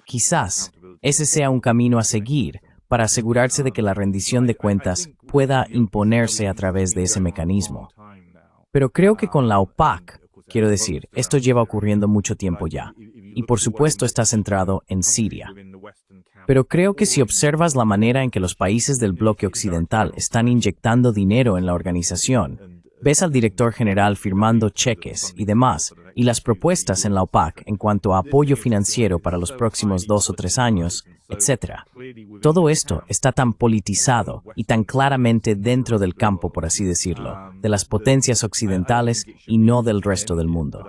Quizás ese sea un camino a seguir para asegurarse de que la rendición de cuentas pueda imponerse a través de ese mecanismo. Pero creo que con la OPAC, quiero decir, esto lleva ocurriendo mucho tiempo ya, y por supuesto está centrado en Siria. Pero creo que si observas la manera en que los países del bloque occidental están inyectando dinero en la organización, ves al director general firmando cheques y demás, y las propuestas en la OPAC en cuanto a apoyo financiero para los próximos 2 o 3 años, etc. Todo esto está tan politizado y tan claramente dentro del campo, por así decirlo, de las potencias occidentales y no del resto del mundo.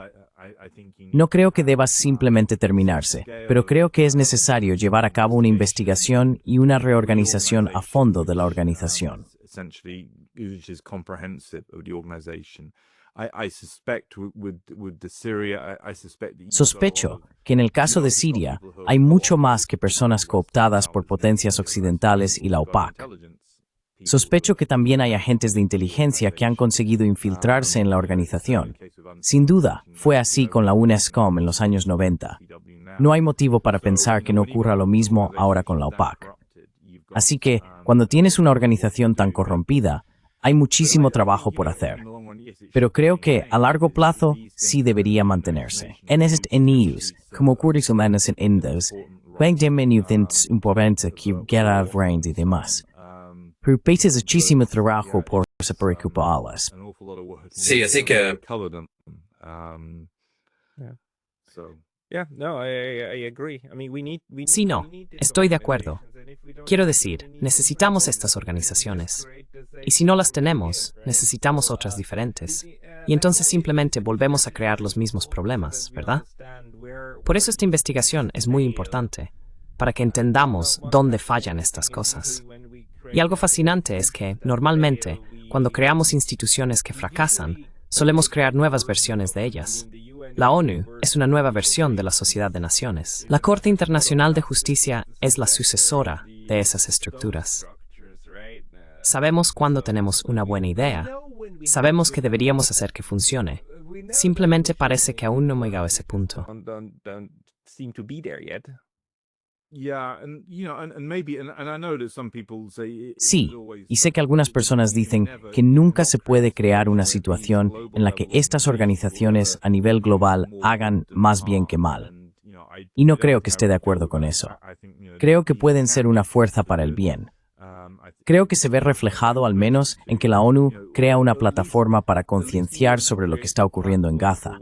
No creo que deba simplemente terminarse, pero creo que es necesario llevar a cabo una investigación y una reorganización a fondo de la organización. Sospecho que en el caso de Siria hay mucho más que personas cooptadas por potencias occidentales y la OPAC. Sospecho que también hay agentes de inteligencia que han conseguido infiltrarse en la organización. Sin duda, fue así con la UNESCOM en los años 90. No hay motivo para pensar que no ocurra lo mismo ahora con la OPAC. Así que, cuando tienes una organización tan corrompida, hay muchísimo trabajo por hacer. Pero creo que, a largo plazo, sí debería mantenerse. En este news, como ocurre humanos en Indos, es importante que guerra y demás. Pero es muchísimo trabajo por se preocuparlas. Sí, así que... Sí, no, estoy de acuerdo. Quiero decir, necesitamos estas organizaciones. Y si no las tenemos, necesitamos otras diferentes. Y entonces simplemente volvemos a crear los mismos problemas, ¿verdad? Por eso esta investigación es muy importante, para que entendamos dónde fallan estas cosas. Y algo fascinante es que, normalmente, cuando creamos instituciones que fracasan, solemos crear nuevas versiones de ellas. La ONU es una nueva versión de la Sociedad de Naciones. La Corte Internacional de Justicia es la sucesora de esas estructuras. Sabemos cuándo tenemos una buena idea. Sabemos que deberíamos hacer que funcione. Simplemente parece que aún no hemos llegado a ese punto. Sí, y sé que algunas personas dicen que nunca se puede crear una situación en la que estas organizaciones a nivel global hagan más bien que mal. Y no creo que esté de acuerdo con eso. Creo que pueden ser una fuerza para el bien. Creo que se ve reflejado al menos en que la ONU crea una plataforma para concienciar sobre lo que está ocurriendo en Gaza.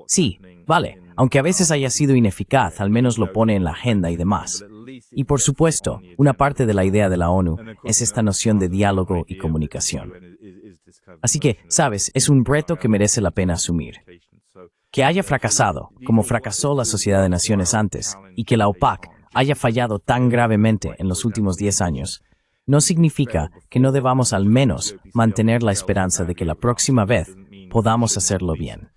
Sí, vale, aunque a veces haya sido ineficaz, al menos lo pone en la agenda y demás. Y por supuesto, una parte de la idea de la ONU es esta noción de diálogo y comunicación. Así que, sabes, es un reto que merece la pena asumir. Que haya fracasado, como fracasó la Sociedad de Naciones antes, y que la OPAC haya fallado tan gravemente en los últimos 10 años, no significa que no debamos al menos mantener la esperanza de que la próxima vez podamos hacerlo bien.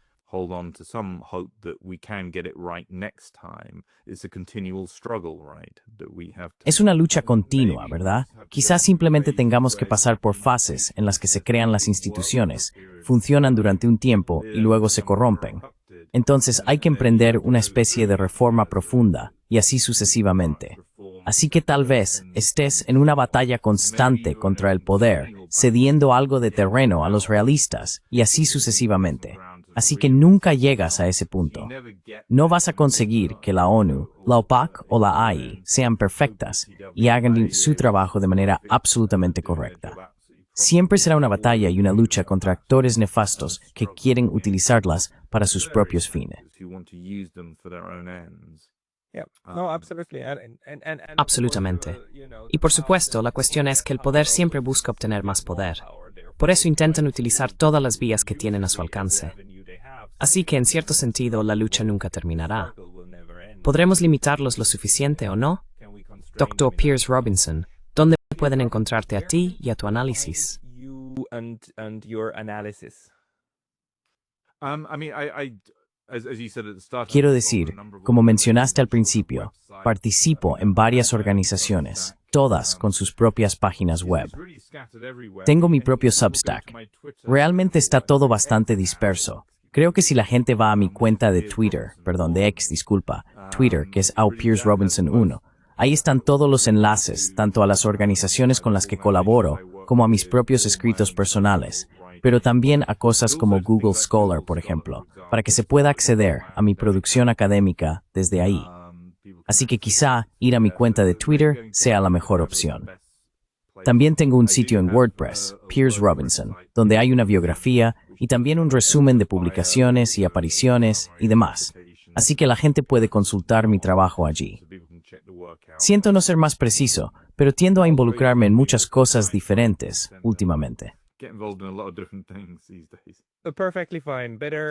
Es una lucha continua, ¿verdad? Quizás simplemente tengamos que pasar por fases en las que se crean las instituciones, funcionan durante un tiempo y luego se corrompen. Entonces hay que emprender una especie de reforma profunda y así sucesivamente. Así que tal vez estés en una batalla constante contra el poder, cediendo algo de terreno a los realistas y así sucesivamente. Así que nunca llegas a ese punto. No vas a conseguir que la ONU, la OPAC o la AI sean perfectas y hagan su trabajo de manera absolutamente correcta. Siempre será una batalla y una lucha contra actores nefastos que quieren utilizarlas para sus propios fines. Absolutamente. Y por supuesto, la cuestión es que el poder siempre busca obtener más poder. Por eso intentan utilizar todas las vías que tienen a su alcance. Así que, en cierto sentido, la lucha nunca terminará. ¿Podremos limitarlos lo suficiente o no? Dr. Piers Robinson, ¿dónde pueden encontrarte a ti y a tu análisis? Quiero decir, como mencionaste al principio, participo en varias organizaciones, todas con sus propias páginas web. Tengo mi propio Substack. Realmente está todo bastante disperso. Creo que si la gente va a mi cuenta de Twitter, de X, disculpa, Twitter, que es Piers Robinson 1, ahí están todos los enlaces, tanto a las organizaciones con las que colaboro, como a mis propios escritos personales, pero también a cosas como Google Scholar, por ejemplo, para que se pueda acceder a mi producción académica desde ahí. Así que quizá ir a mi cuenta de Twitter sea la mejor opción. También tengo un sitio en WordPress, Piers Robinson, donde hay una biografía y también un resumen de publicaciones y apariciones y demás. Así que la gente puede consultar mi trabajo allí. Siento no ser más preciso, pero tiendo a involucrarme en muchas cosas diferentes últimamente.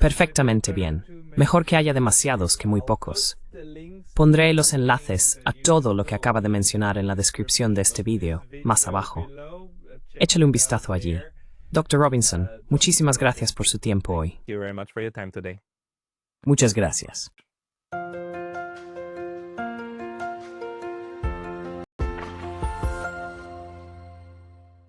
Perfectamente bien. Mejor que haya demasiados que muy pocos. Pondré los enlaces a todo lo que acaba de mencionar en la descripción de este vídeo, más abajo. Échale un vistazo allí. Dr. Robinson, muchísimas gracias por su tiempo hoy. Muchas gracias.